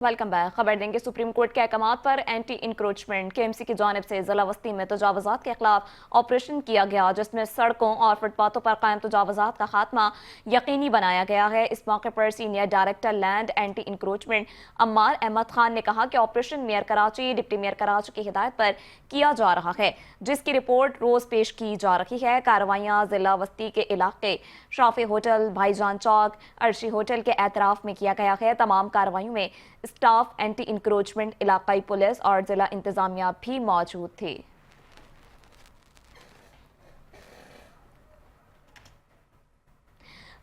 Welcome back. खबर देंगे supreme court के अहकाम पर एंटी इंक्रोचमेंट KMC की जानिब से जिला वस्ती में तजावजात के खिलाफ ऑपरेशन किया गया, जिसमें सड़कों और फुटपाथों पर कायम तजावजात का खात्मा यकीनी बनाया गया है। इस मौके पर senior director land anti encroachment Ammar Ahmed Khan ने कहा कि operation mayor Karachi, deputy mayor Karachi की हिदायत पर किया जा रहा है, जिसकी रिपोर्ट रोज पेश की जा रही है। कार्रवाइयाँ जिला वस्ती के इलाके शाफी होटल, भाईजान चौक, अर्शी होटल के एतराफ में किया गया है। तमाम कार्रवाइयों में स्टाफ, एंटी इंक्रोचमेंट, इलाकाई पुलिस और जिला इंतजामिया भी मौजूद थी।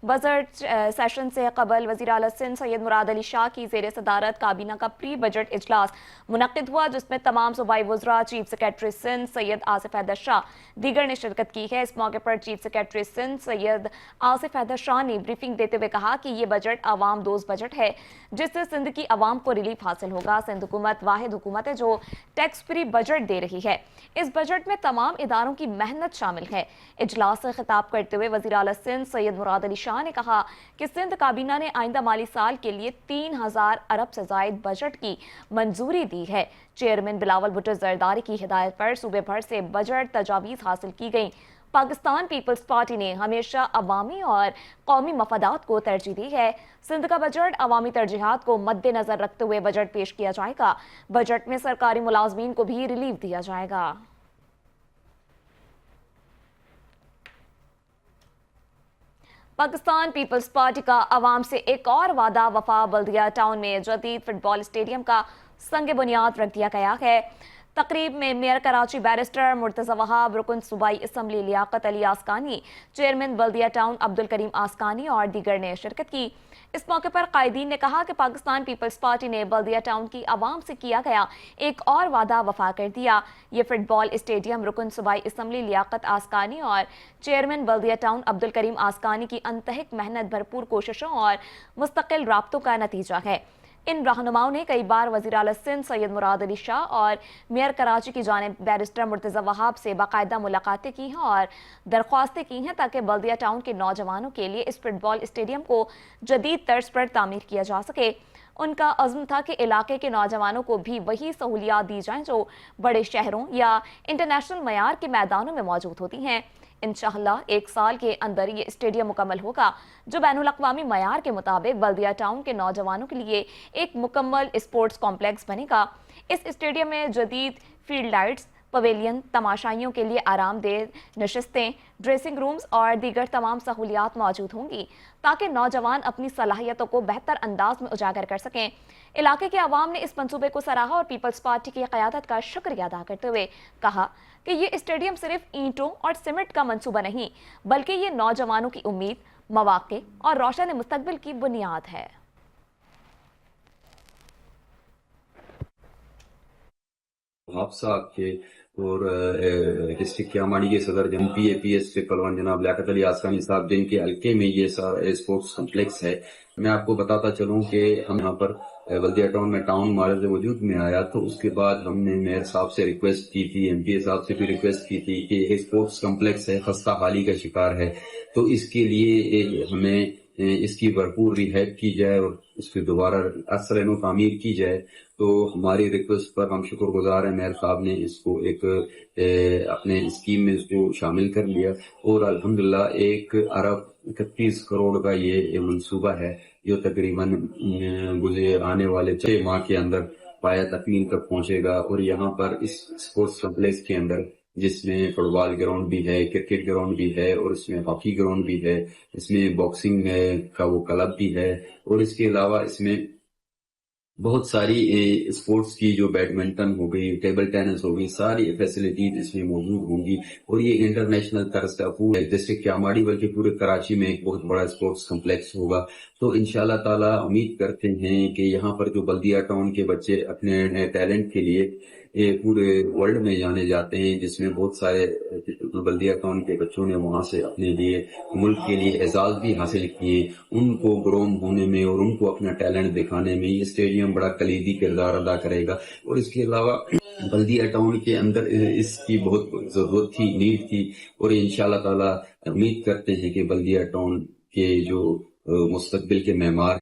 बजट सेशन से कबल वज़ीर आला सिंध सैयद मुराद अली शाह की ज़ेर सदारत काबीना का प्री बजट इजलास मुनक्किद हुआ, जिसमें तमाम सूबाई वज़रा, चीफ सेक्रेटरी सिंध सैयद आसिफ हैदर शाह दीगर ने शिरकत की है। इस मौके पर चीफ सेक्रेटरी सिंध सैयद आसिफ हैदर शाह ने ब्रीफिंग देते हुए कहा कि ये बजट आवाम दोस्त बजट है, जिससे सिंध की आवाम को रिलीफ हासिल होगा। सिंध हुकूमत वाहिद हुकूमत है जो टैक्स फ्री बजट दे रही है। इस बजट में तमाम इदारों की मेहनत शामिल है। इजलास से खिताब करते हुए वज़ीर आला सिंध सैयद मुराद अली शाह ने कहा कि सिंध काबीना ने आइंदा माली साल के लिए 3000 अरब से जायद बजट की मंजूरी दी है। चेयरमैन बिलावल भुट्टो जरदारी की हिदायत पर सूबे भर से बजट तजावीज हासिल की गई। पाकिस्तान पीपल्स पार्टी ने हमेशा अवामी और कौमी मफादात को तरजीह दी है। सिंध का बजट अवामी तरजीहात को मद्देनजर रखते हुए बजट पेश किया जाएगा। बजट में सरकारी मुलाजमीन को भी रिलीफ दिया जाएगा। पाकिस्तान पीपल्स पार्टी का अवाम से एक और वादा वफा, बल्दिया टाउन में जदीद फुटबॉल स्टेडियम का संग बुनियाद रख दिया गया है। तकरीब में मेयर कराची बैरिस्टर मुर्तजा वहाब, रुकन सूबाई असम्बली लियाकत अली आसकानी, चेयरमैन बल्दिया टाउन अब्दुल करीम आसकानी और दीगर ने शिरकत की। इस मौके पर कायदीन ने कहा कि पाकिस्तान पीपल्स पार्टी ने बल्दिया टाउन की आवाम से किया गया एक और वादा वफा कर दिया। ये फुटबॉल स्टेडियम रुकन सूबाई असम्बली लियाकत आसकानी और चेयरमैन बल्दिया टाउन अब्दुल करीम आसकानी की अनतहक मेहनत, भरपूर कोशिशों और मुस्तकिल राब्तों का नतीजा है। इन रहनुमाओं ने कई बार वज़ीर आला सिंध सैयद मुराद अली शाह और मेयर कराची की जानिब बैरिस्टर मुर्तजा वहाब से बाकायदा मुलाकातें की हैं और दरख्वास्तें की हैं ताकि बल्दिया टाउन के नौजवानों के लिए इस फुटबॉल स्टेडियम को जदीद तर्ज पर तामीर किया जा सके। उनका अज़्म था कि इलाके के नौजवानों को भी वही सहूलियात दी जाएं जो बड़े शहरों या इंटरनेशनल मयार के मैदानों में मौजूद होती हैं। इंशाअल्लाह एक साल के अंदर ये स्टेडियम मुकम्मल होगा, जो बैनुल अक़वामी मयार के मुताबिक बल्दिया टाउन के नौजवानों के लिए एक मुकम्मल स्पोर्ट्स कॉम्प्लेक्स बनेगा। इस स्टेडियम में जदीद फील्ड लाइट्स, पवेलियन, तमाशाइयों के लिए आरामदेह नशिस्तें, ड्रेसिंग रूम्स और दीगर तमाम सहूलियात मौजूद होंगी ताकि नौजवान अपनी सलाहियतों को बेहतर अंदाज में उजागर कर सकें। इलाके के अवाम ने इस मंसूबे को सराहा और पीपल्स पार्टी की क़यादत का शुक्रिया अदा करते हुए कहा कि ये स्टेडियम सिर्फ ईंटों और सीमेंट का मंसूबा नहीं, बल्कि ये नौजवानों की उम्मीद, मौक़े और रोशन मुस्तक़बिल की बुनियाद है। आप साहब के और डिस्ट्रिक्ट क्यामानी के सदर जन PAPS के पलवान जनाब लियाकत अली आसकानी साहब, जिनके हल्के में ये स्पोर्ट्स कम्प्लेक्स है। मैं आपको बताता चलूं कि हम यहाँ पर बल्दिया टाउन में टाउन मार्ज वजूद में आया तो उसके बाद हमने मेयर साहब से रिक्वेस्ट की थी, MPA साहब से भी रिक्वेस्ट की थी कि एक स्पोर्ट्स कम्प्लेक्स है, खस्ता हाली का शिकार है, तो इसके लिए हमें इसकी भरपूर रिहैब की जाए और इसकी दोबारा असर तामीर की जाए। तो हमारी रिक्वेस्ट पर हम शुक्रगुजार हैं, मेयर साहब ने इसको एक अपने स्कीम में इसको शामिल कर लिया और अल्हम्दुलिल्लाह 1 अरब 31 करोड़ का ये मंसूबा है, जो तकरीबन गुज़रे आने वाले 6 माह के अंदर पाया तकमील तक पहुंचेगा। और यहाँ पर इस स्पोर्ट्स कम्प्लेक्स के अंदर, जिसमें फुटबॉल ग्राउंड भी है, क्रिकेट ग्राउंड भी है और इसमें हॉकी ग्राउंड भी है, इसमें बॉक्सिंग का वो क्लब भी है और इसके अलावा इसमें बहुत सारी स्पोर्ट्स की, जो बैडमिंटन हो गई, टेबल टेनिस हो गई, सारी फैसिलिटीज इसमें मौजूद होंगी और ये इंटरनेशनल तर्ज का पूरे डिस्ट्रिक्ट क्यामाड़ी बल्कि पूरे कराची में एक बहुत बड़ा स्पोर्ट्स कम्प्लेक्स होगा। तो इंशाल्लाह ताला उम्मीद करते हैं कि यहाँ पर जो बल्दिया टाउन के बच्चे अपने टैलेंट के लिए पूरे वर्ल्ड में जाने जाते हैं, जिसमें बहुत सारे बल्दिया टाउन के बच्चों ने वहां से अपने लिए मुल्क के लिए एजाज भी हासिल किए, उनको ग्रोम होने में और उनको अपना टैलेंट दिखाने में ये स्टेडियम बड़ा कलीदी किरदार अदा करेगा। और इसके अलावा बल्दिया टाउन के अंदर इसकी बहुत जरूरत थी, नीड थी और इंशाल्लाह ताला उम्मीद करते हैं कि बल्दिया टाउन के जो मुस्तकबिल के मेमार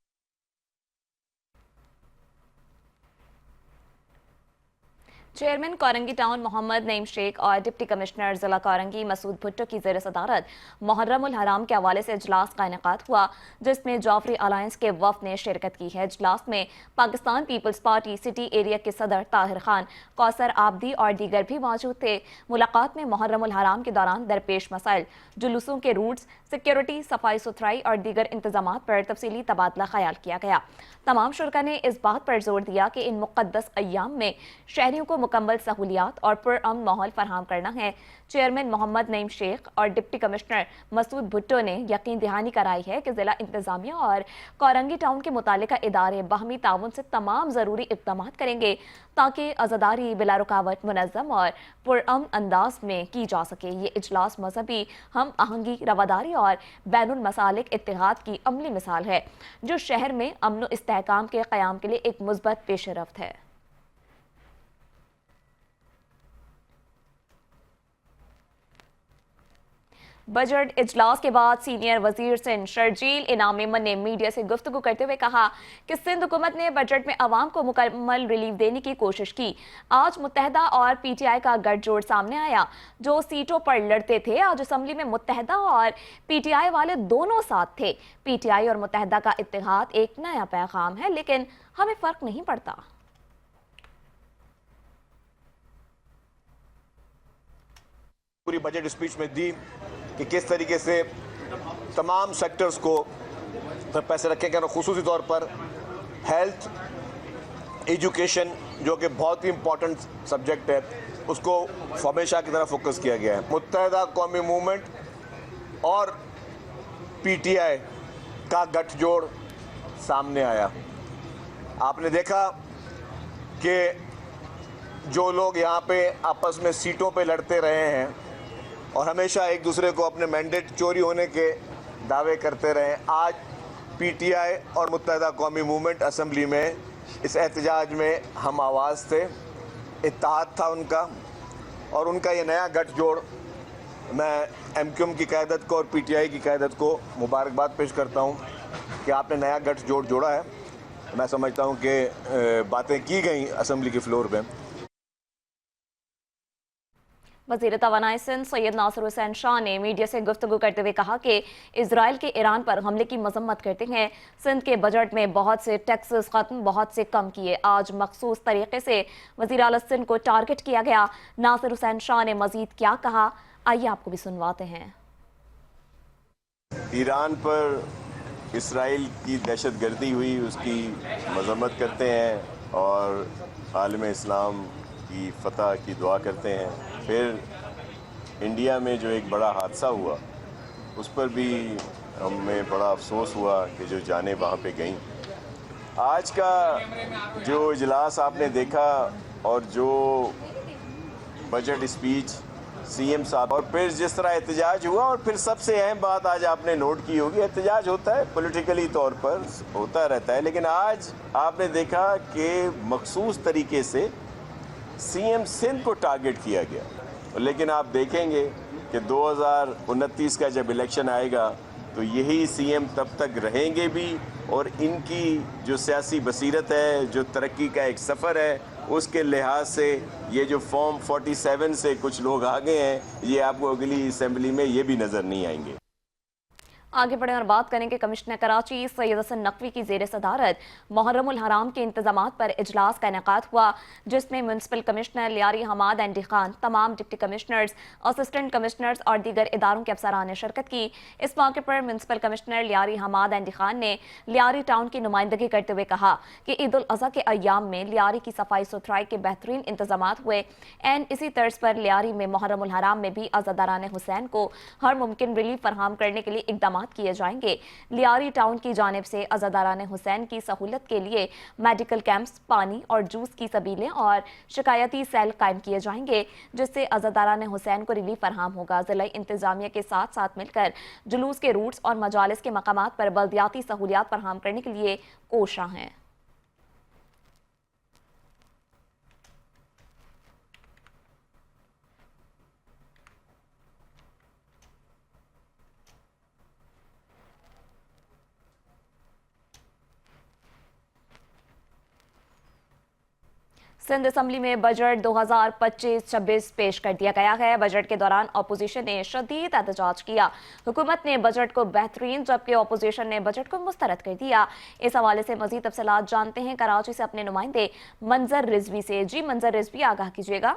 चेयरमैन कोरंगी टाउन मोहम्मद नईम शेख और डिप्टी कमिश्नर जिला कोरंगी मसूद भुट्टो की ज़ेर सदारत मुहर्रम उल हराम के हवाले से इजलास का इनेकाद हुआ, जिसमें जाफरी अलायंस के वफ़द ने शिरकत की है। इजलास में पाकिस्तान पीपल्स पार्टी सिटी एरिया के सदर ताहिर खान, कौसर आबदी और दीगर भी मौजूद थे। मुलाकात में मुहर्रम उल हराम के दौरान दरपेश मसाइल, जुलूसों के रूट्स, सिक्योरिटी, सफाई सुथराई और दीगर इंतजाम पर तफसीली तबादला ख्याल किया गया। तमाम शुरका ने इस बात पर जोर दिया कि इन मुक़द्दस अय्याम में शहरियों को मुकम्मल सहूलियात और पुरअमन माहौल फराहम करना है। चेयरमैन मोहम्मद नईम शेख और डिप्टी कमिश्नर मसूद भुट्टो ने यकीन दहानी कराई है कि जिला इंतजामिया और कोरंगी टाउन के मुतालिका इदारे बाहमी ताउन से तमाम ज़रूरी इक़दाम करेंगे ताकि अज़ादारी बिला रुकावट मुनज़्ज़म और पुरअमन अंदाज में की जा सके। ये इजलास मजहबी हम आहंगी, रवादारी और बैनुल मसालिक इत्तेहाद की अमली मिसाल है, जो शहर में अमन व इस्तेहकाम के क़याम के लिए एक मुस्बत पेशरफ्त है। बजट इजलास के बाद सीनियर वजीर सिंध शर्जील इनाम मेमन ने मीडिया से गुफ्तगू करते हुए कहा कि सिंध हुकूमत ने बजट में अवाम को मुकम्मल रिलीफ देने की कोशिश की। आज मुत्तहदा और पीटीआई का गठजोड़ सामने आया। जो सीटों पर लड़ते थे, आज असम्बली में मुत्तहदा और पीटीआई वाले दोनों साथ थे। पीटीआई और मुत्तहदा का इत्तेहाद एक नया पैगाम है, लेकिन हमें फर्क नहीं पड़ता। पूरी बजट स्पीच में दी कि किस तरीके से तमाम सेक्टर्स को पैसे रखे गए, खुसूसी तौर पर हेल्थ, एजुकेशन, जो कि बहुत ही इम्पोर्टेंट सब्जेक्ट है, उसको हमेशा की तरह फोकस किया गया है। मुत्तहदा कौमी मूवमेंट और पीटीआई का गठजोड़ सामने आया। आपने देखा कि जो लोग यहाँ पे आपस में सीटों पे लड़ते रहे हैं और हमेशा एक दूसरे को अपने मैंडेट चोरी होने के दावे करते रहे, आज पीटीआई और मुत्तहदा कौमी मूवमेंट असेंबली में इस एहतजाज में हम आवाज़ थे, इत्तेहाद था उनका, और उनका ये नया गठजोड़, मैं एमक्यूएम की क़यादत को और पीटीआई की क़यादत को मुबारकबाद पेश करता हूँ कि आपने नया गठजोड़ जोड़ा है। मैं समझता हूँ कि बातें की गई असेंबली के फ्लोर में। वज़ीर तवानाई सिंध सैयद नासिर हुसैन शाह ने मीडिया से गुफ्तगू करते हुए कहा कि इजराइल के ईरान पर हमले की मजम्मत करते हैं। सिंध के बजट में बहुत से टैक्सेस खत्म, बहुत से कम किए। आज मखसूस तरीके से वज़ीर आला सिंध को टारगेट किया गया। नासिर हुसैन शाह ने मजीद क्या कहा, आइए आपको भी सुनवाते हैं। ईरान पर इसराइल की दहशत गर्दी हुई, उसकी मजम्मत करते हैं और आलम इस्लाम की फतह की दुआ करते हैं। फिर इंडिया में जो एक बड़ा हादसा हुआ, उस पर भी हमें बड़ा अफसोस हुआ कि जो जानें वहाँ पे गईं। आज का जो इजलास आपने देखा और जो बजट स्पीच सीएम साहब, और फिर जिस तरह एहतजाज हुआ, और फिर सबसे अहम बात आज आपने नोट की होगी, एहतजाज होता है पॉलिटिकली तौर पर होता रहता है, लेकिन आज आपने देखा कि मखसूस तरीके से सीएम सिंध को टारगेट किया गया। लेकिन आप देखेंगे कि 2029 का जब इलेक्शन आएगा तो यही सीएम तब तक रहेंगे भी, और इनकी जो सियासी बसीरत है, जो तरक्की का एक सफ़र है, उसके लिहाज से ये जो फॉर्म 47 से कुछ लोग आ गए हैं, ये आपको अगली असेंबली में ये भी नज़र नहीं आएंगे। आगे बढ़े और बात करेंगे कमिश्नर कराची सैयद हसन नकवी की ज़ेर सदारत मुहर्रम उल हराम के इंतजामात पर इजलास का इनेकाद हुआ, जिसमें म्यूनसिपल कमिश्नर लियारी हमाद एंडी खान, तमाम डिप्टी कमिश्नर्स, असिस्टेंट कमिश्नर्स और दीगर इदारों के अफसरान ने शिरकत की। इस मौके पर म्यूनसिपल कमिश्नर लियारी हमाद एंडी खान ने लियारी टाउन की नुमाइंदगी करते हुए कहा कि ईद उल अज़हा के अय्याम में लियारी की सफाई सुथराई के बेहतरीन इंतजामात हुए। एंड इसी तर्ज पर लियारी में मुहर्रम उल हराम में भी अज़ादारान हुसैन को हर मुमकिन रिलीफ फराहम करने के लिए इकदाम किए जाएंगे। लियारी टाउन की जानिब से अज़ादारान हुसैन की सहूलत के लिए मेडिकल कैंप्स, पानी और जूस की सबीलें और शिकायती सेल कायम किए जाएंगे, जिससे अज़ादारान हुसैन को रिलीफ फराहम होगा। ज़िला इंतजामिया के साथ साथ मिलकर जुलूस के रूट्स और मजालिस के मकामात पर बल्दियाती सहूलियात फराहम करने के लिए कोशां हैं। सिंध असम्बली में बजट 2025-26 पेश कर दिया गया है। बजट के दौरान अपोजिशन ने शदीद एहतजाज किया। हुकूमत ने बजट को बेहतरीन जबकि अपोजिशन ने बजट को मुस्तरद कर दिया। इस हवाले से मजीद तफसीलात जानते हैं कराची से अपने नुमाइंदे मंजर रिजवी से। जी मंजर रिजवी, आगाह कीजिएगा।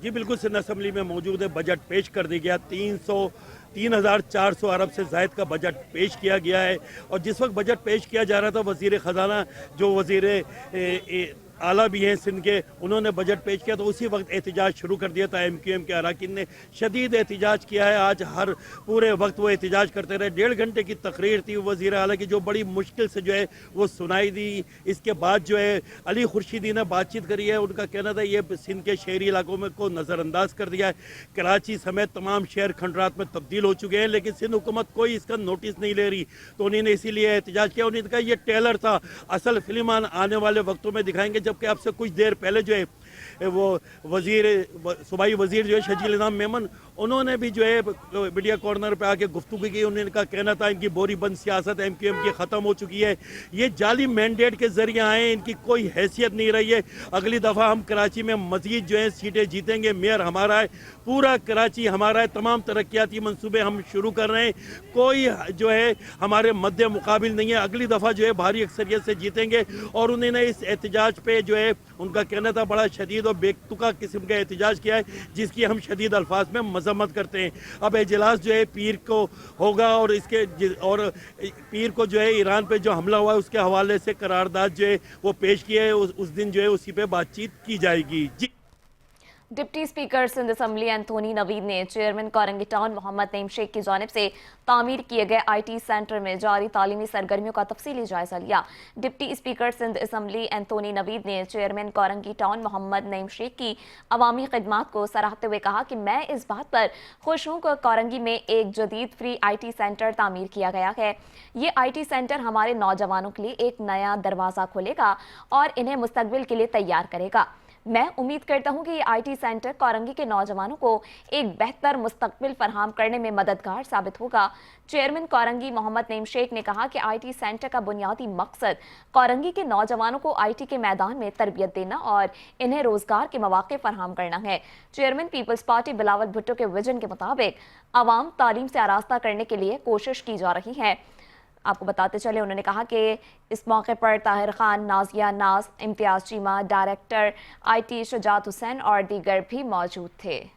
जी बिल्कुल, सिंध असम्बली में मौजूद है, बजट पेश कर दिया गया। 3,400 अरब से ज़ायद का बजट पेश किया गया है। और जिस वक्त बजट पेश किया जा रहा था, वज़ीर ख़जाना जो वज़ीर आला भी हैं सिंध के, उन्होंने बजट पेश किया तो उसी वक्त एहतजाज शुरू कर दिया था। MQM के अरकान ने शदीद एहतजाज किया है। आज हर पूरे वक्त वो एहतजाज करते रहे। 1.5 घंटे की तकरीर थी वज़ीर आला की, जो बड़ी मुश्किल से जो है वो सुनाई दी। इसके बाद जो है अली खुर्शीदी ने बातचीत करी है। उनका कहना था ये सिंध के शहरी इलाकों में को नज़रअंदाज कर दिया है। कराची समेत तमाम शहर खंडरात में तब्दील हो चुके हैं, लेकिन सिंध हुकूमत कोई इसका नोटिस नहीं ले रही। तो उन्होंने इसीलिए एहतजाज किया। उन्होंने कहा ये टेलर था, असल फिल्म आने वाले वक्तों में दिखाएंगे। जबकि आपसे कुछ देर पहले जो है वो सूबाई वजीर जो है शजील इनाम मेमन, उन्होंने भी जो है मीडिया कॉर्नर पे आके गुफ्तगू की। उनका कहना था इनकी बोरी बंद सियासत MQM की ख़त्म हो चुकी है, ये जाली मैंडेट के ज़रिए आए, इनकी कोई हैसियत नहीं रही है। अगली दफ़ा हम कराची में मज़ीद जो है सीटें जीतेंगे, मेयर हमारा है, पूरा कराची हमारा है, तमाम तरक्याती मंसूबे हम शुरू कर रहे हैं, कोई जो है हमारे मद्दे मुकाबिल नहीं है। अगली दफ़ा जो है भारी अक्सरियत से जीतेंगे। और उन्होंने इस एहतजाज पे जो है उनका कहना था बड़ा शदीद और बेतुका किस्म का एहतजाज किया है, जिसकी हम शदीद अल्फाज में मजम्मत करते हैं। अब इजलास जो है पीर को होगा और पीर को जो है ईरान पे जो हमला हुआ है उसके हवाले से करारदाद जो है वो पेश किया है। उस दिन जो है उसी पे बातचीत की जाएगी। जी। Deputy speaker Sindh assembly Anthony Naveed ने चेयरमैन कोरंगी टाउन मोहम्मद नईम शेख की जानिब से तामीर किए गए IT सेंटर में जारी तालीमी सरगर्मियों का तफसीली जायजा लिया। Deputy speaker Sindh assembly Anthony Naveed ने चेयरमैन कोरंगी टाउन मोहम्मद नईम शेख की अवामी खिदमात को सराहते हुए कहा कि मैं इस बात पर खुश हूँ कि कोरंगी में एक जदीद फ्री IT सेंटर तामीर किया गया है। ये IT सेंटर हमारे नौजवानों के लिए एक नया दरवाज़ा खोलेगा और इन्हें मुस्तकबिल के लिए तैयार करेगा। मैं उम्मीद करता हूं कि ये IT सेंटर कोरंगी के नौजवानों को एक बेहतर मुस्तकबिल फराहम करने में मददगार साबित होगा। चेयरमैन कोरंगी मोहम्मद नईम शेख ने कहा कि IT सेंटर का बुनियादी मकसद कोरंगी के नौजवानों को IT के मैदान में तरबियत देना और इन्हें रोजगार के मौके फराहम करना है। चेयरमैन पीपल्स पार्टी बिलावल भुट्टो के विजन के मुताबिक आवाम तालीम से आरास्ता करने के लिए कोशिश की जा रही है। आपको बताते चले, उन्होंने कहा कि इस मौके पर ताहिर खान, नाजिया नाज, इम्तियाज चीमा, डायरेक्टर IT शुजात हुसैन और दीगर भी मौजूद थे।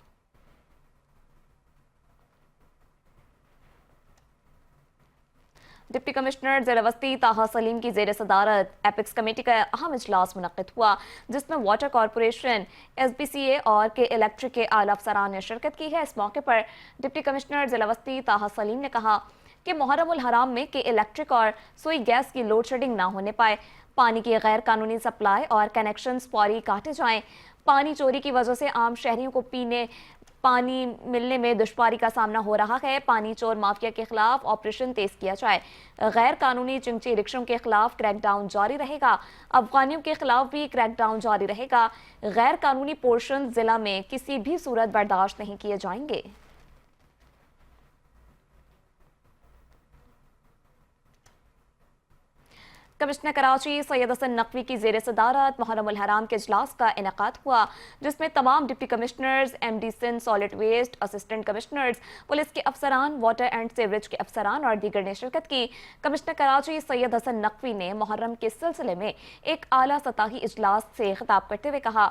डिप्टी कमिश्नर ज़िला-वस्ती ताहा सलीम की ज़ेर सदारत एपिक्स कमेटी का अहम इजलास मुनक्किद हुआ, जिसमें वाटर कॉरपोरेशन, SBCA और के इलेक्ट्रिक के आला अफसरान ने शिरकत की है। इस मौके पर डिप्टी कमिश्नर ज़िला-वस्ती ताहा सलीम ने कहा कि मुहर्रम उल हराम में के इलेक्ट्रिक और सुई गैस की लोड शेडिंग ना होने पाए, पानी की गैर कानूनी सप्लाई और कनेक्शंस फौरी काटे जाएं। पानी चोरी की वजह से आम शहरियों को पीने पानी मिलने में दुश्वारी का सामना हो रहा है। पानी चोर माफिया के खिलाफ ऑपरेशन तेज किया जाए। गैर कानूनी चिंची रिक्शों के खिलाफ क्रैकडाउन जारी रहेगा। अफगानियों के खिलाफ भी क्रैकडाउन जारी रहेगा। गैर कानूनी पोर्शन जिला में किसी भी सूरत बर्दाश्त नहीं किए जाएंगे। कमिश्नर कराची सैयद हसन नकवी की ज़ेर सदारत मुहर्रम उल हराम के इजलास का इनेकाद हुआ, जिसमें तमाम deputy commissioners, MD Sindh solid waste, assistant commissioners, police के अफसरान, वाटर एंड सीवरेज के अफसरान और दीगर ने शिरकत की। कमिश्नर कराची सैयद हसन नकवी ने मुहर्रम के सिलसिले में एक आला सतही इजलास से खिताब करते हुए कहा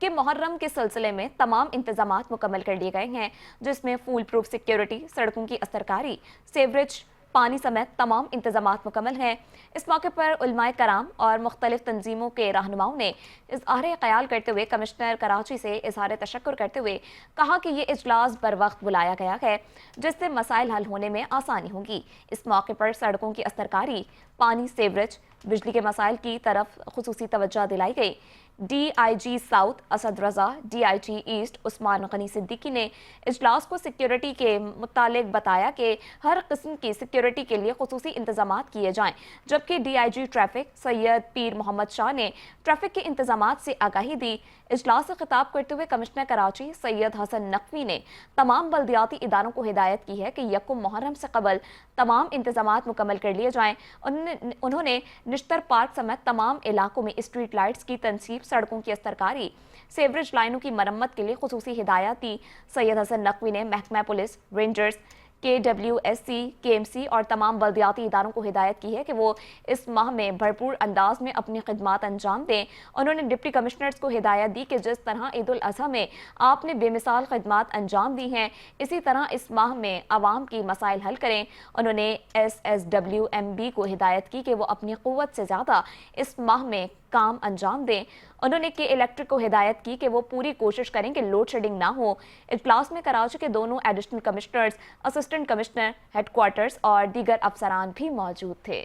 कि मुहर्रम के सिलसिले में तमाम इंतजामात मुकम्मल कर लिए गए हैं, जिसमें फूल प्रूफ सिक्योरिटी, सड़कों की असरकारी, सीवरेज, पानी समेत तमाम इंतजामात मुकम्मल हैं। इस मौके पर उलमाए कराम और मुख्तलिफ तंजीमों के रहनुमाओं ने इज़हार ख्याल करते हुए कमिश्नर कराची से इज़हार तशक्कुर करते हुए कहा कि ये इजलास बर वक्त बुलाया गया है, जिससे मसाइल हल होने में आसानी होगी। इस मौके पर सड़कों की असरकारी, पानी, सीवरेज, बिजली के मसाइल की तरफ खुसूसी तवज्जो दिलाई गई। DIG साउथ असद रजा, DIG ईस्ट उस्मान गनी सिद्दीकी ने इजलास को सिक्योरिटी के मुतालिक बताया कि हर किस्म की सिक्योरिटी के लिए खुसूसी इंतजामात किए जाएं, जबकि DIG ट्रैफिक सैयद पीर मोहम्मद शाह ने ट्रैफिक के इंतजामात से आगाही दी। इजलास से खिताब करते हुए कमिश्नर कराची सैयद हसन नकवी ने तमाम बल्दियाती इदारों को हिदायत की है कि यकुम मुहर्रम से कबल तमाम इंतजामात मुकम्मल कर लिए जाएं। उन्होंने उन्होंने निश्तर पार्क समेत तमाम इलाकों में स्ट्रीट लाइट्स की तनसीब, सड़कों की अस्तरकारी, सेवरेज लाइनों की मरम्मत के लिए खुसूसी हिदायत दी। सैयद हसन नकवी ने महकमा पुलिस, रेंजर्स, KWSC, KMC और तमाम बल्दियाती इदारों को हिदायत की है कि वो इस माह में भरपूर अंदाज में अपनी खिदमात अंजाम दें। उन्होंने डिप्टी कमिश्नर्स को हिदायत दी कि जिस तरह ईद उल अज़हा में आपने बेमिसाल खिदमात अंजाम दी हैं, इसी तरह इस माह में आवाम की मसाइल हल करें। उन्होंने SSWMB को हिदायत की कि वो अपनी क़ुव्वत से ज़्यादा इस माह में काम अंजाम दें। उन्होंने के इलेक्ट्रिक को हिदायत की कि वो पूरी कोशिश करें कि लोड शेडिंग ना हो। इजलास में कराची के दोनों additional commissioners, assistant commissioner, headquarters और दीगर अफसरान भी मौजूद थे।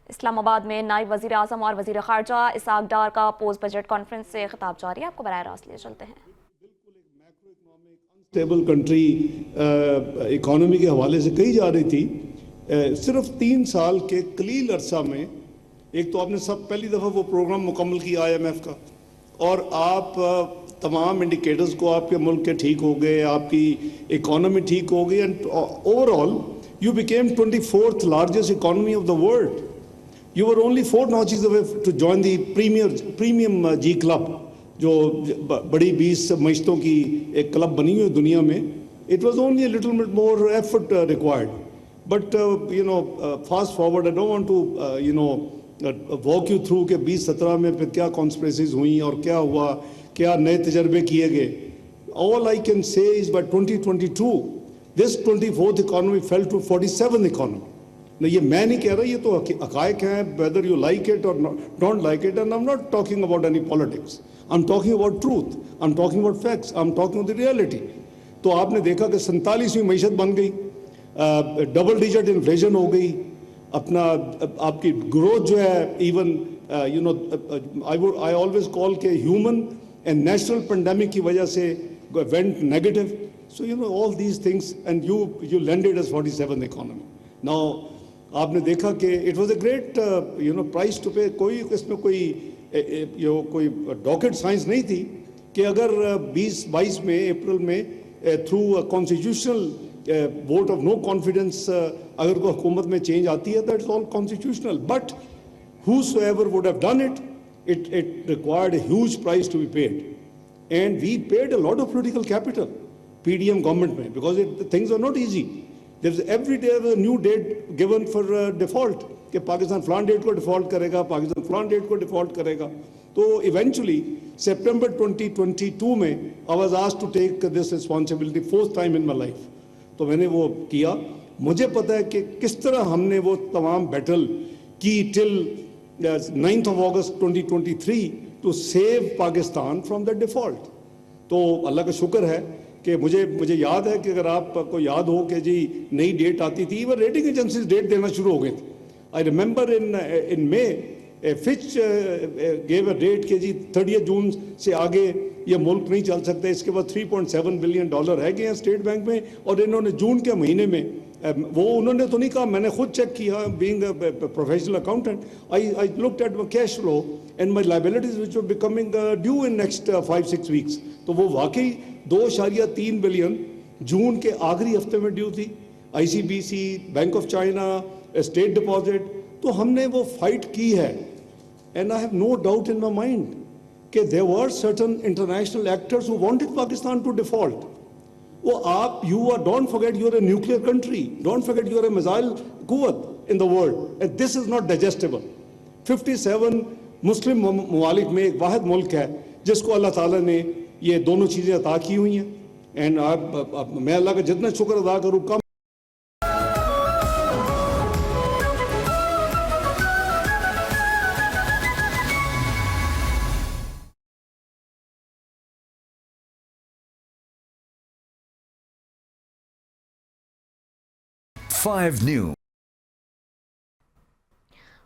इस्लामाबाद में नायब वज़ीर आज़म और वज़ीर ख़ारजा इसाक डार का पोस्ट बजट कॉन्फ्रेंस से खिताब जारी है। आपको बराह रास्त ले चलते हैं। स्टेबल कंट्री इकोनॉमी के हवाले से कही जा रही थी। सिर्फ 3 साल के कलील अरसा में एक तो आपने सब पहली दफ़ा वो प्रोग्राम मुकम्मल किया IMF का, और आप तमाम इंडिकेटर्स को आपके मुल्क के ठीक हो गए, आपकी इकोनॉमी ठीक हो गई, and overall you became 24th largest economy of the world. You were only 4 notches away to join the premium G club, जो बड़ी 20 मईशतों की एक क्लब बनी हुई है दुनिया में। It was only a little bit more effort required. But fast forward, I don't want to walk you through कि 2017 में फिर क्या conspiracies हुई और क्या हुआ, क्या नए तजर्बे किए गए। All I can say is by 2022, this 24th economy fell to 47th economy. नहीं, ये मैं नहीं कह रहा, ये तो हकायक हैं, whether you like it or don't like it, and I'm not talking about any politics. I'm talking about truth. I'm talking about facts. I'm talking about the reality. तो आपने देखा कि 47वीं मईशत बन गई, डबल डिजिट इन्फ्लेशन हो गई, अपना आपकी ग्रोथ जो है इवन आई ऑलवेज कॉल के ह्यूमन एंड नेशनल पेंडेमिक की वजह से went negative. So all these things and you landed as 47th economy. Now आपने देखा कि it was a great price to pay. कोई इसमें कोई डॉकेट साइंस नहीं थी कि अगर 2022 में अप्रैल में through constitutional vote of no confidence अगर कोई हुकूमत में चेंज आती है, that is all constitutional. But whosoever would have done it, it required a huge price to be paid, and we paid a lot of political capital PDM government में, because things are not easy. There's every day a new date given for default कि पाकिस्तान फलान date को default करेगा, पाकिस्तान फलान date को default करेगा. तो eventually सितंबर 2022 में I was asked to take this responsibility first time in my life. तो मैंने वो किया. मुझे पता है कि किस तरह हमने वो तमाम बैटल की till 9th of August 2023 to save Pakistan from the default. तो अल्लाह का शुक्र है कि मुझे याद है कि अगर आपको याद हो कि जी नई डेट आती थी, वो रेटिंग एजेंसीज डेट देना शुरू हो गए थे. I remember in May Fitch gave a date कि जी 30 जून से आगे ये मुल्क नहीं चल सकता. इसके बाद $3.7 बिलियन है गए हैं स्टेट बैंक में, और इन्होंने जून के महीने में वो उन्होंने तो नहीं कहा, मैंने खुद चेक किया. Being a professional accountant, I looked at my cash flow and my liabilities which were becoming due in next 5-6 weeks. तो वो वाकई 2.3 बिलियन जून के आखिरी हफ्ते में ड्यू थी. ICBC, bank of China, state deposit. तो हमने वो फाइट की है. And I have no doubt in my mind कि there were certain international actors who wanted Pakistan to default. वो आप don't forget you are a nuclear country, don't forget you are a missile कुव्वत in the world, and this is not digestible. 57 मुस्लिम ममालिक में एक वाहिद मुल्क है जिसको अल्लाह ताला ने ये दोनों चीज़ें अता की हुई हैं. एंड मैं अल्लाह का जितना शुक्र अदा करूँ कम. Five News.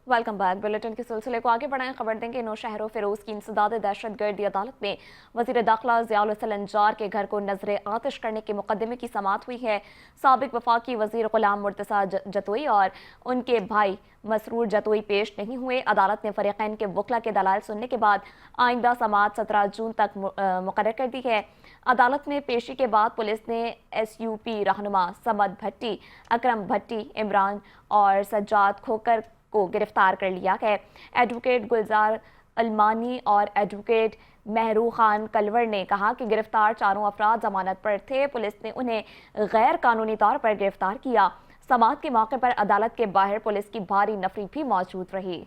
Welcome back. Bulletin के सिलसिले को आगे बढ़ाएं। खबर दें कि नौशहरों फिरोज की इंसदाद दहशतगर्दी अदालत में वजीर दाखिला ज़ियाउल हसन अंजार के घर को नजर आतिश करने के मुकदमे की समाअत हुई है। साबिक वफाकी वजीर गुलाम मुर्तज़ा जतोई और उनके भाई मसरूर जतोई पेश नहीं हुए। अदालत ने फरीकैन के वकला के दलाल सुनने के बाद आइंदा समाअत 17 जून तक मुकर्रर कर दी है। अदालत में पेशी के बाद पुलिस ने SUP रहनुमा समद भट्टी, अकरम भट्टी, इमरान और सज्जाद खोकर को गिरफ्तार कर लिया है। एडवोकेट गुलजार अलमानी और एडवोकेट महरू खान कलवर ने कहा कि गिरफ्तार चारों अफराद जमानत पर थे। पुलिस ने उन्हें गैर कानूनी तौर पर गिरफ्तार किया। समाअत के मौके पर अदालत के बाहर पुलिस की भारी नफरी भी मौजूद रही।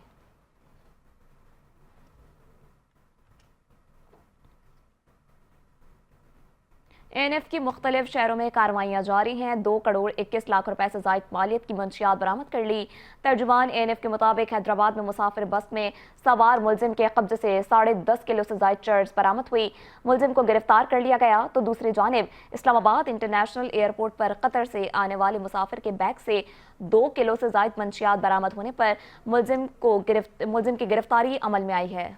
ANF की मुख्तलिफ शहरों में कार्रवाइयाँ जारी हैं। 2 करोड़ 21 लाख रुपए से जायद मालियत की मंशियात बरामद कर ली। तर्जुमान ANF के मुताबिक हैदराबाद में मुसाफिर बस में सवार मुलजिम के कब्जे से 10.5 किलो से जायद चर्स बरामद हुई। मुलजिम को गिरफ्तार कर लिया गया तो दूसरी जानिब इस्लामाबाद इंटरनेशनल एयरपोर्ट पर कतर से आने वाले मुसाफिर के बैग से 2 किलो से जायद मंशियात बरामद होने पर मुलजिम की गिरफ्तारी अमल में आई है।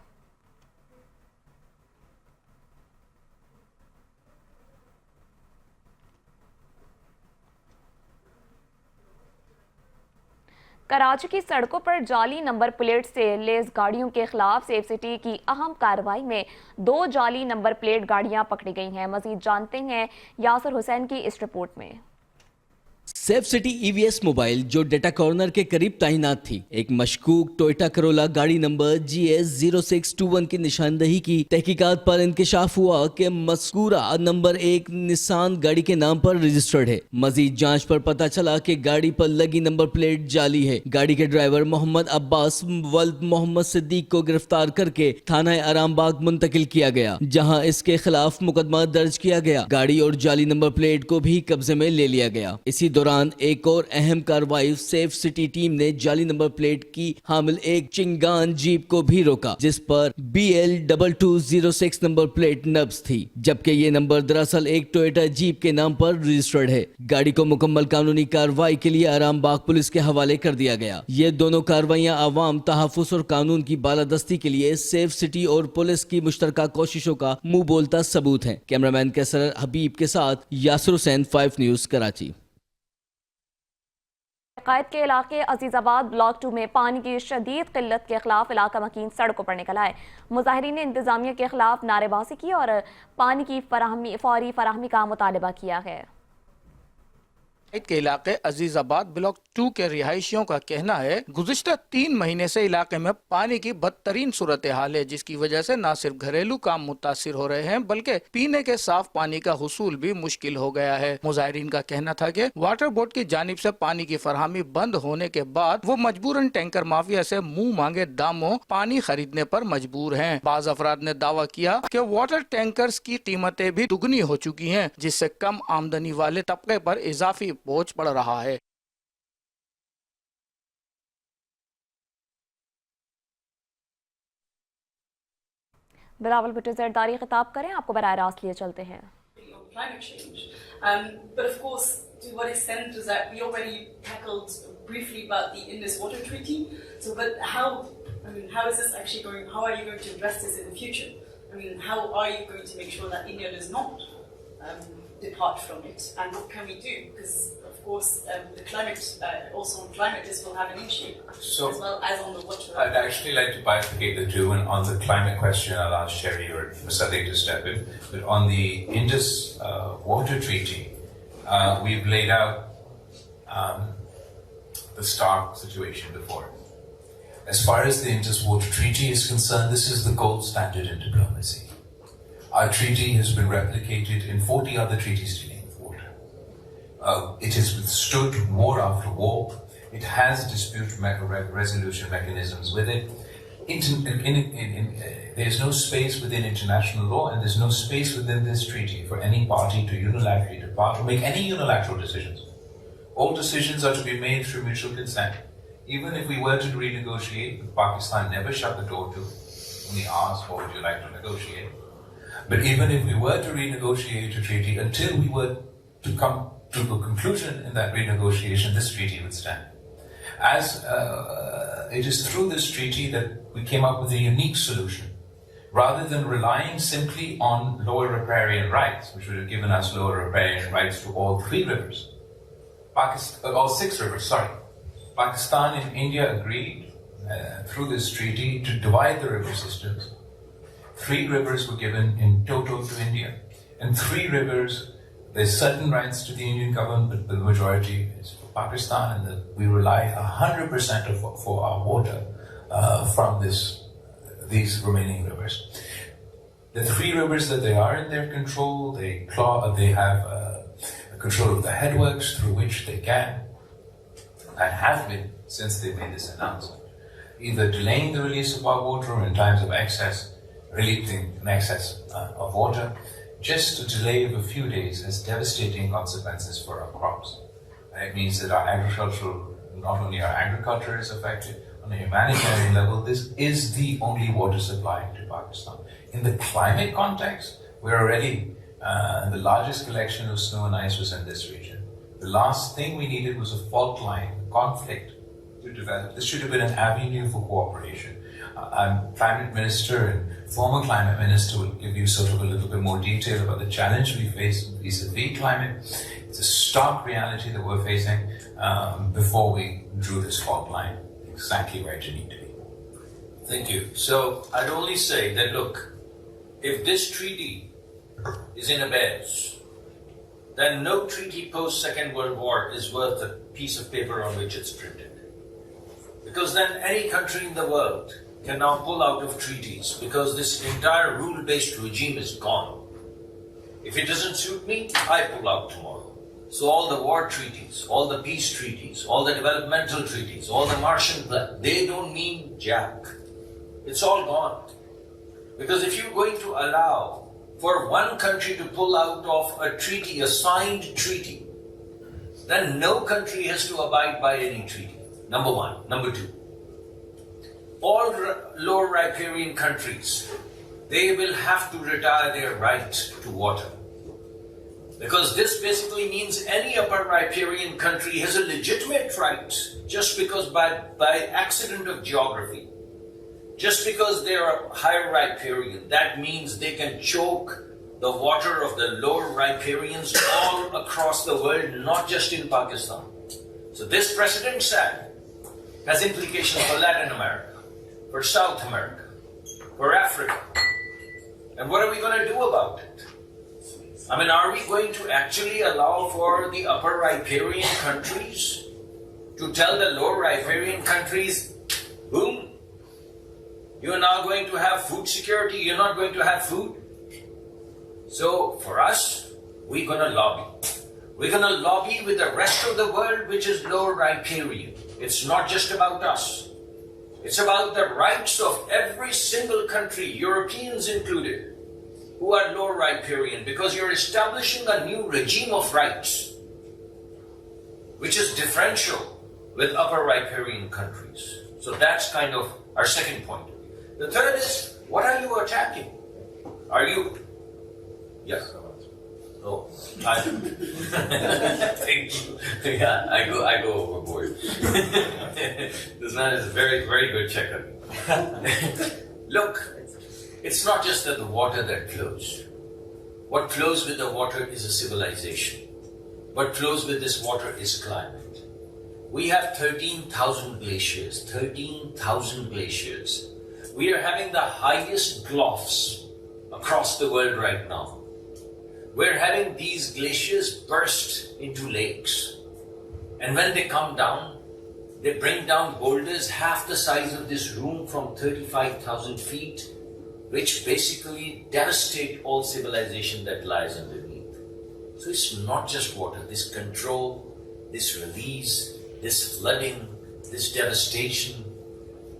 कराची की सड़कों पर जाली नंबर प्लेट से लेस गाड़ियों के खिलाफ सेफ सिटी की अहम कार्रवाई में 2 जाली नंबर प्लेट गाड़ियां पकड़ी गई हैं। मजीद जानते हैं यासर हुसैन की इस रिपोर्ट में। सेफ सिटी EVS मोबाइल जो डेटा कॉर्नर के करीब तैनात थी, एक मशकूक टोयोटा करोला गाड़ी नंबर GS 0621 की निशानदही की तहकीकात पर इंकशाफ हुआ कि मज़कूरा नंबर 1 निसान गाड़ी के नाम पर रजिस्टर्ड है। मजीद जांच पर पता चला कि गाड़ी पर लगी नंबर प्लेट जाली है। गाड़ी के ड्राइवर मोहम्मद अब्बास वल्द मोहम्मद सिद्दीक को गिरफ्तार करके थाना आरामबाग मुंतकिल किया गया, जहां इसके खिलाफ मुकदमा दर्ज किया गया। गाड़ी और जाली नंबर प्लेट को भी कब्जे में ले लिया गया। इसी दौरान एक और अहम कार्रवाई सेफ सिटी टीम ने जाली नंबर प्लेट की हामिल एक चिंगान जीप को भी रोका, जिस पर BL 2206 नंबर प्लेट नब्ज थी, जबकि ये नंबर दरअसल एक टोयोटा जीप के नाम पर रजिस्टर्ड है। गाड़ी को मुकम्मल कानूनी कार्रवाई के लिए आरामबाग पुलिस के हवाले कर दिया गया। ये दोनों कार्रवाइयां आवाम तहफ्फुज़ और कानून की बालादस्ती के लिए सेफ सिटी और पुलिस की मुश्तरका कोशिशों का मुंह बोलता सबूत है। कैमरामैन कैसर हबीब के साथ यासर हुसैन, 5 न्यूज़, कराची। कैद के इलाके अजीजाबाद ब्लॉक 2 में पानी की शदीद किल्लत के खिलाफ इलाका मकीन सड़कों पर निकल आए। मुजाहिरीन ने इंतजामिया के खिलाफ नारेबाजी की और पानी की फौरी फराहमी का मुतालबा किया है। के इलाके अजीजाबाद ब्लॉक 2 के रिहायशियों का कहना है गुज़िश्ता 3 महीने से इलाके में पानी की बदतरीन सूरत हाल है, जिसकी वजह से न सिर्फ घरेलू काम मुतासिर हो रहे हैं बल्कि पीने के साफ पानी का हुसूल भी मुश्किल हो गया है। मुजाहिरीन का कहना था कि वाटर बोर्ड की जानिब से पानी की फरहमी बंद होने के बाद वो मजबूरन टैंकर माफिया से मुंह मांगे दामों पानी खरीदने पर मजबूर हैं। बाज अफराद ने दावा किया कि वाटर टैंकर्स की कीमतें भी दुगनी हो चुकी हैं, जिससे कम आमदनी वाले तबके पर इजाफी बोझ पड़ रहा है। बिलावल भुट्टो ज़रदारी खिताब करें, आपको बराह रास्त लिए चलते हैं। But of course, to what extent is that we already tackled briefly about the Indus Water Treaty. So, but how is this actually going? How are you going to address this in the future? How are you going to make sure that India does not depart from it? And what can we do? Because of course, the climate, also on climate, this will have an issue, so as well as on the water. I'd actually like to bifurcate the two, and on the climate question, I'll ask Sherry or Sadiq to step in. But on the Indus Water Treaty, we've laid out the stark situation before. As far as the Indus Water Treaty is concerned, this is the gold standard in diplomacy. Our treaty has been replicated in 40 other treaties dealing with water. It has withstood war after war. It has dispute resolution mechanisms with it. There's no space within international law, and there's no space within this treaty for any party to unilaterally depart or make any unilateral decisions. All decisions are to be made through mutual consent. Even if we were to renegotiate, Pakistan never shut the door to, only asked, what would you like to negotiate? But even if we were to renegotiate a treaty, until we were to come to a conclusion in that renegotiation, this treaty would stand. it is through this treaty that we came up with a unique solution. Rather than relying simply on lower riparian rights, which would have given us lower riparian rights to all 3 rivers, all 6 rivers, sorry. Pakistan and India agreed through this treaty to divide the river systems. 3 rivers were given in total to India. And 3 rivers, there's certain rights to the Indian government, but the majority is for Pakistan, and that we rely 100% for our water from these remaining rivers. The 3 rivers that they are in their control, they have control of the headworks through which they can, and have been since they made this announcement, either delaying the release of our water or in times of excess, releasing an excess of water. Just a delay of a few days has devastating consequences for our crops. It means that not only our agriculture is affected, on a humanitarian level, this is the only water supply to Pakistan. In the climate context, we're already the largest collection of snow and ice was in this region. The last thing we needed was a fault line, conflict to develop. This should have been an avenue for cooperation. I'm Climate Minister, and former Climate Minister will give you sort of a little bit more detail about the challenge we face vis-a-vis climate. It's a stark reality that we're facing before we drew this fault line exactly where it need to be. Thank you. So I'd only say that, look, if this treaty is in abeyance, then no treaty post-Second World War is worth the piece of paper on which it's printed. Because then any country in the world can now pull out of treaties because this entire rule-based regime is gone. If it doesn't suit me, I pull out tomorrow. So all the war treaties, all the peace treaties, all the developmental treaties, all the Marshall Plan, they don't mean jack. It's all gone. Because if you're going to allow for one country to pull out of a treaty, a signed treaty, then no country has to abide by any treaty. Number one. Number two, all lower riparian countries, they will have to retire their right to water. Because this basically means any upper riparian country has a legitimate right, just because by accident of geography, just because they are higher riparian, that means they can choke the water of the lower riparians all across the world, not just in Pakistan. So this precedent set has implications for Latin America, for South America, for Africa. And what are we going to do about it? I mean, are we going to actually allow for the upper riparian countries to tell the lower riparian countries, boom, you're now going to have food security, you're not going to have food? So for us, we're going to lobby. We're going to lobby with the rest of the world which is lower riparian. It's not just about us. It's about the rights of every single country, Europeans included, who are lower riparian, because you're establishing a new regime of rights which is differential with upper riparian countries. So that's kind of our second point. The third is, what are you attacking? Are you... Yes. Oh, thank you. Yeah, I go overboard. This man is a very, very good checker. Look, it's not just that the water that flows. What flows with the water is a civilization. What flows with this water is climate. We have 13,000 glaciers. 13,000 glaciers. We are having the highest bluffs across the world right now. We're having these glaciers burst into lakes. And when they come down, they bring down boulders half the size of this room from 35,000 feet, which basically devastate all civilization that lies underneath. So it's not just water. This control, this release, this flooding, this devastation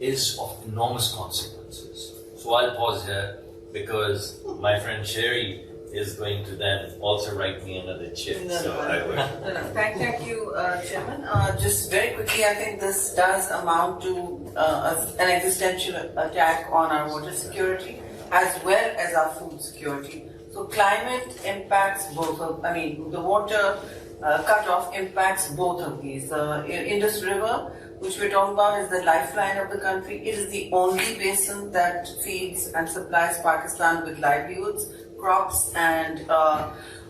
is of enormous consequences. So I'll pause here because my friend Sherry is going to then also write me another chip. Thank you, Chairman. Just very quickly, I think this does amount to an existential attack on our water security as well as our food security. So climate impacts both of, the water cutoff impacts both of these. Indus River, which we're talking about, is the lifeline of the country. It is the only basin that feeds and supplies Pakistan with livelihoods, crops, and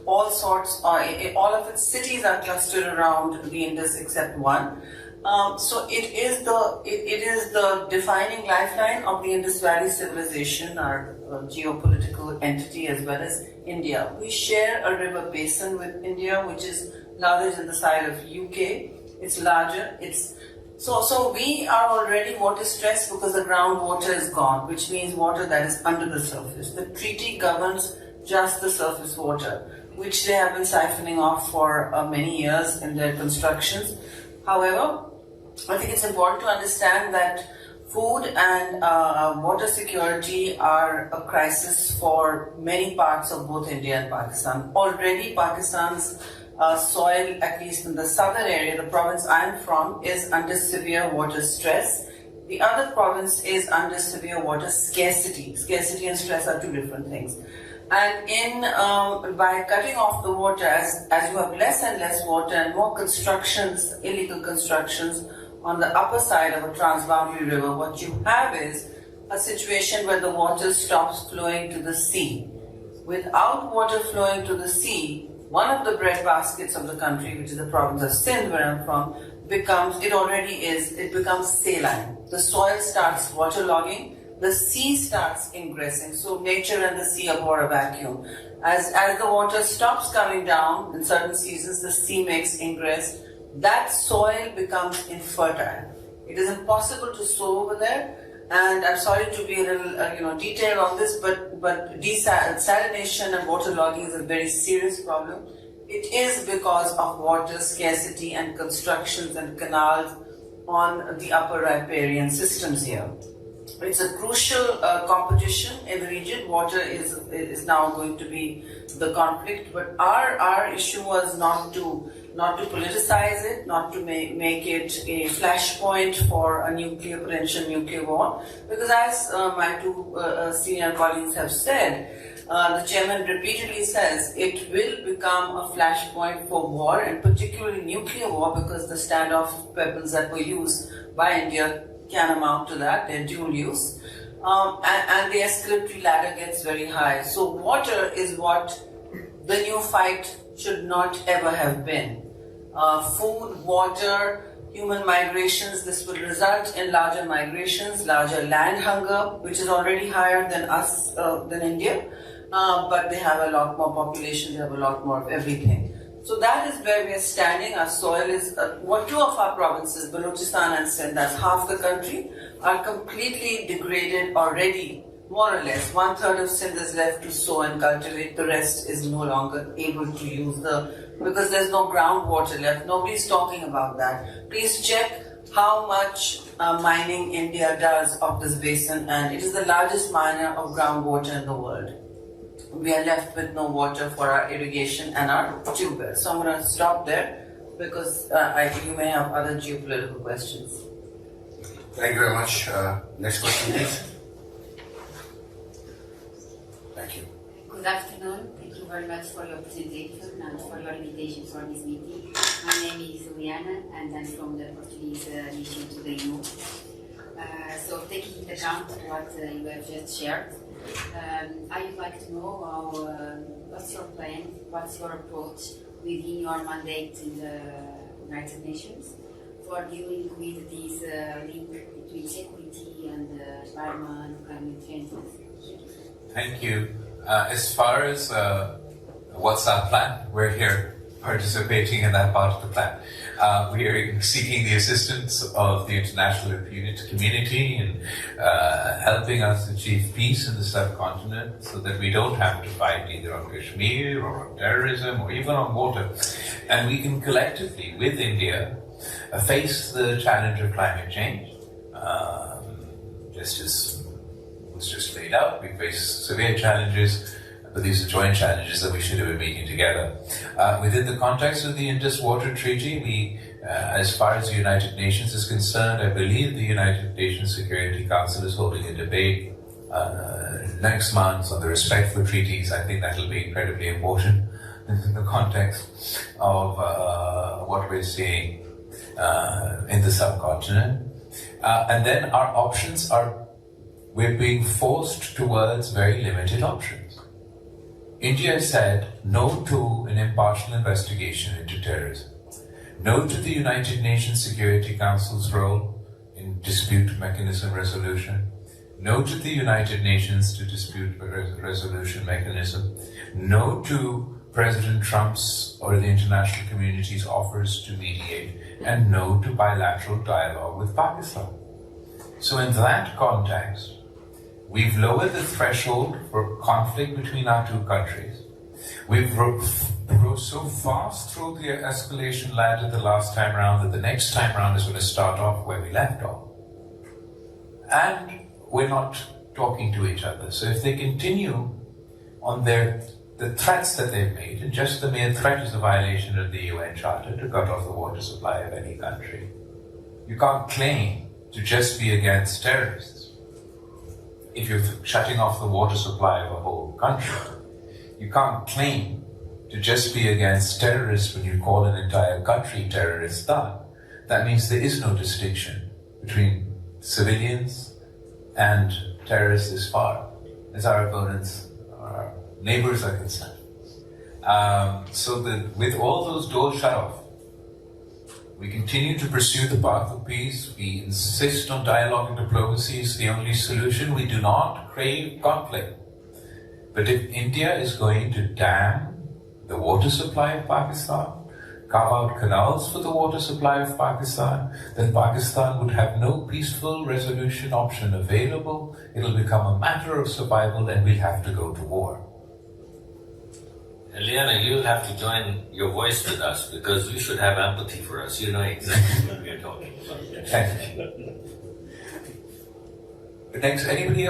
all sorts. All of its cities are clustered around the Indus except one. So it is the defining lifeline of the Indus Valley civilization, our geopolitical entity, as well as India. We share a river basin with India, which is larger than the size of UK. It's larger. So we are already water stressed because the groundwater is gone, which means water that is under the surface. The treaty governs just the surface water, which they have been siphoning off for many years in their constructions. However, I think it's important to understand that food and water security are a crisis for many parts of both India and Pakistan. Already Pakistan's soil, at least in the southern area, the province I'm from, is under severe water stress. The other province is under severe water scarcity. Scarcity and stress are two different things. And by cutting off the water, as you have less and less water and more constructions, illegal constructions on the upper side of a transboundary river, what you have is a situation where the water stops flowing to the sea. Without water flowing to the sea, one of the breadbaskets of the country, which is the province of Sindh, where I'm from, it becomes saline. The soil starts waterlogging, the sea starts ingressing. So nature and the sea abhor a vacuum. As the water stops coming down in certain seasons, the sea makes ingress. That soil becomes infertile. It is impossible to sow over there. And I'm sorry to be a little, detailed on this, but desalination and waterlogging is a very serious problem. It is because of water scarcity and constructions and canals on the upper riparian systems here. It's a crucial competition in the region. Water is now going to be the conflict, but our issue was not to politicize it, not to make it a flashpoint for a potential nuclear war, because as my two senior colleagues have said, the chairman repeatedly says it will become a flashpoint for war, and particularly nuclear war, because the standoff weapons that were used by India can amount to that. They're dual use, and the escalatory ladder gets very high. So water is what the new fight should not ever have been. Food, water, human migrations, this will result in larger migrations, larger land hunger, which is already higher than India, but they have a lot more population, they have a lot more of everything. So that is where we are standing. Our soil is, two of our provinces, Balochistan and Sindh, that's half the country, are completely degraded already, more or less. 1/3 of Sindh is left to sow and cultivate, the rest is no longer able to use because there's no groundwater left. Nobody's talking about that. Please check how much mining India does of this basin, and it is the largest miner of groundwater in the world. We are left with no water for our irrigation and our tube wells. So I'm going to stop there because you may have other geopolitical questions. Thank you very much. Next question, please. Thank you. Good afternoon. Thank you very much for your presentation and for your invitation for this meeting. My name is Juliana and I'm from the Portuguese mission to the EU. So taking into account what you have just shared, I would like to know what's your plan, what's your approach within your mandate in the United Nations for dealing with this link between security and environment, climate change. Thank you. As far as what's our plan, we're here participating in that part of the plan. We are seeking the assistance of the international community in helping us achieve peace in the subcontinent so that we don't have to fight either on Kashmir or on terrorism or even on water. And we can collectively, with India, face the challenge of climate change. Just as was just laid out, we face severe challenges, but these are joint challenges that we should have been meeting together. Within the context of the Indus Water Treaty, we, as far as the United Nations is concerned, I believe the United Nations Security Council is holding a debate next month on the respect for treaties. I think that will be incredibly important in the context of what we're seeing. in the subcontinent. And then our options are, we're being forced towards very limited options. India said no to an impartial investigation into terrorism, no to the United Nations Security Council's role in dispute mechanism resolution, no to the United Nations to dispute resolution mechanism, no to President Trump's or the international community's offers to mediate, and no to bilateral dialogue with Pakistan. So in that context, we've lowered the threshold for conflict between our two countries. We've rose so fast through the escalation ladder the last time around that the next time around is going to start off where we left off. And we're not talking to each other. So if they continue on the threats that they've made, and just the mere threat is a violation of the UN Charter to cut off the water supply of any country, you can't claim to just be against terrorists if you're shutting off the water supply of a whole country. You can't claim to just be against terrorists when you call an entire country terrorist-stan. That means there is no distinction between civilians and terrorists as far as our opponents, our neighbors are concerned. So that with all those doors shut off, we continue to pursue the path of peace. We insist on dialogue and diplomacy is the only solution. We do not crave conflict. But if India is going to dam the water supply of Pakistan, carve out canals for the water supply of Pakistan, then Pakistan would have no peaceful resolution option available. It'll become a matter of survival and we'll have to go to war. Liana, you'll have to join your voice with us because you should have empathy for us. You know exactly what we are talking about. Thank you. Next, anybody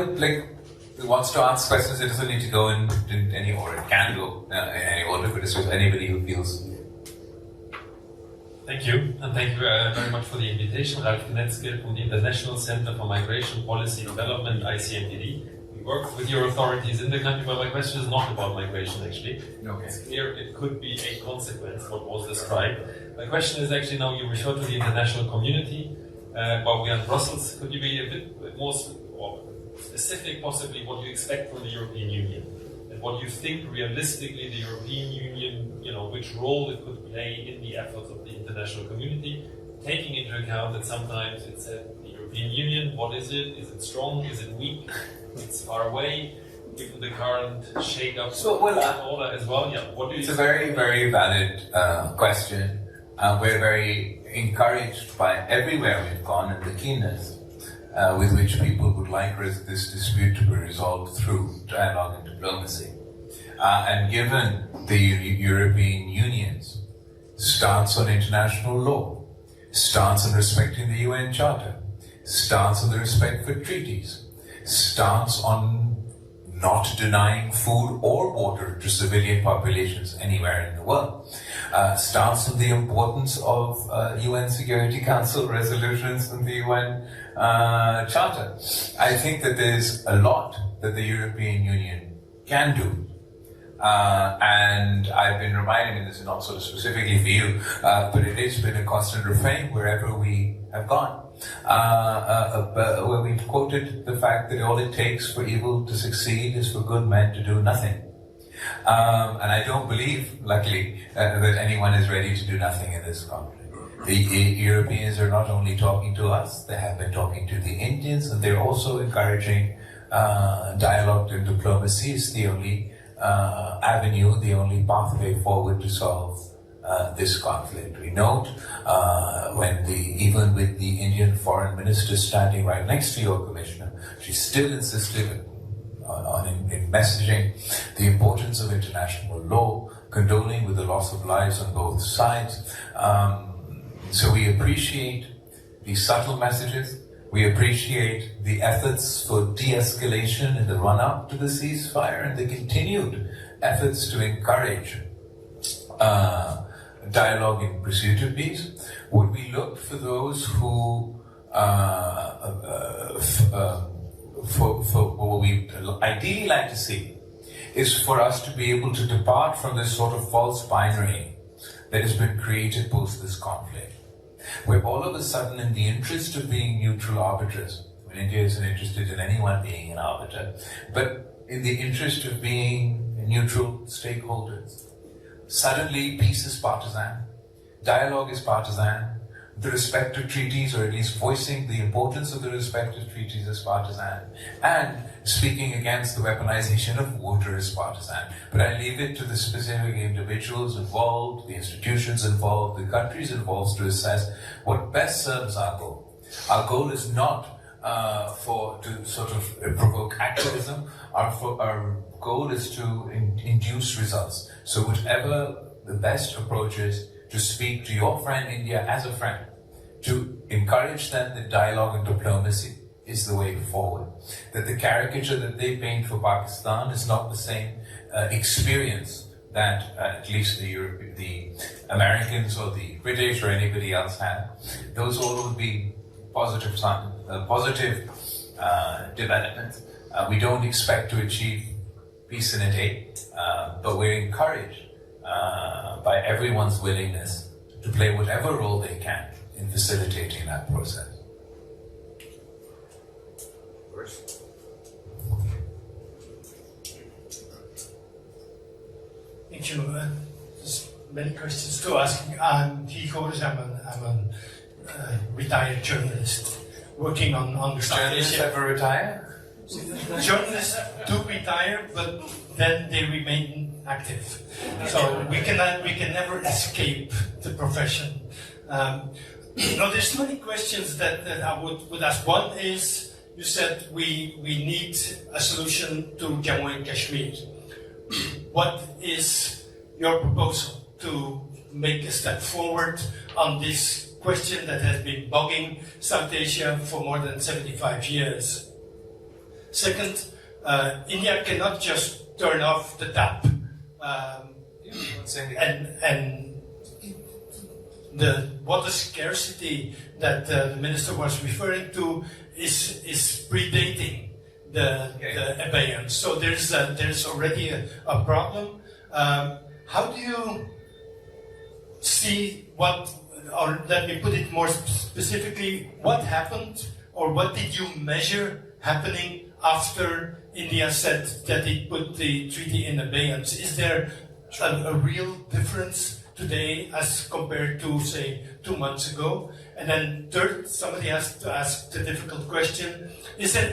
who wants to ask questions, it doesn't need to go in any order. It can go in any order, but it's just anybody who feels. Thank you, and thank you very much for the invitation. Ralf Knetzke from the International Center for Migration Policy Development, ICMPD. We work with your authorities in the country, but my question is not about migration, actually. Okay. It's clear it could be a consequence, what was described. My question is actually now you refer to the international community, while we are in Brussels. Could you be a bit more specific, possibly, what you expect from the European Union? And what you think realistically the European Union, which role it could play in the efforts of the international community, taking into account that sometimes it's the European Union, what is it? Is it strong? Is it weak? It's far away, given the current shake-up order as well. Yeah, what do you? It's a very, very valid question. We're very encouraged by everywhere we've gone and the keenness with which people would like this dispute to be resolved through dialogue and diplomacy. And given the European Union's stance on international law, stance on respecting the UN Charter, stance on the respect for treaties, stance on not denying food or water to civilian populations anywhere in the world, stance on the importance of UN Security Council resolutions and the UN Charter. I think that there's a lot that the European Union can do. And I've been reminding, this is not sort of specifically for you, but it has been a constant refrain wherever we have gone. Where we've quoted the fact that all it takes for evil to succeed is for good men to do nothing. And I don't believe, luckily, that anyone is ready to do nothing in this conflict. The Europeans are not only talking to us, they have been talking to the Indians, and they're also encouraging dialogue and diplomacy is the only avenue, the only pathway forward to solve this conflict. We note even with the Indian foreign minister standing right next to your commissioner, she still insisted in messaging the importance of international law, condoling with the loss of lives on both sides. So we appreciate these subtle messages. We appreciate the efforts for de-escalation in the run-up to the ceasefire and the continued efforts to encourage dialogue in pursuit of peace. Would we look for those who, for what we ideally like to see, is for us to be able to depart from this sort of false binary that has been created post this conflict. where all of a sudden, in the interest of being neutral arbiters, when India isn't interested in anyone being an arbiter, but in the interest of being neutral stakeholders, suddenly peace is partisan, dialogue is partisan, the respective treaties, or at least voicing the importance of the respective treaties, is partisan, and speaking against the weaponization of water is partisan. But I leave it to the specific individuals involved, the institutions involved, the countries involved to assess what best serves our goal. Our goal is not to sort of provoke activism. Our goal is to induce results. So whatever the best approach is, to speak to your friend India as a friend, to encourage them that dialogue and diplomacy is the way forward. That the caricature that they paint for Pakistan is not the same experience that at least the Americans or the British or anybody else had. Those all would be positive developments. We don't expect to achieve peace in a day, but we're encouraged by everyone's willingness to play whatever role they can in facilitating that process. Thank you. There's many questions to ask. I'm a retired journalist working on the Journalists ever retire? Journalists do retire, but then they remain active. So we can never escape the profession. There's many questions that I would ask. One is, you said we need a solution to Jammu and Kashmir. What is your proposal to make a step forward on this question that has been bugging South Asia for more than 75 years? Second, India cannot just turn off the tap. And the water scarcity that the minister was referring to is predating the abeyance. So there's already a problem. How do you see or let me put it more specifically, what happened or what did you measure happening after India said that it put the treaty in abeyance? Is there a real difference today as compared to, say, 2 months ago? And then third, somebody has to ask the difficult question, is there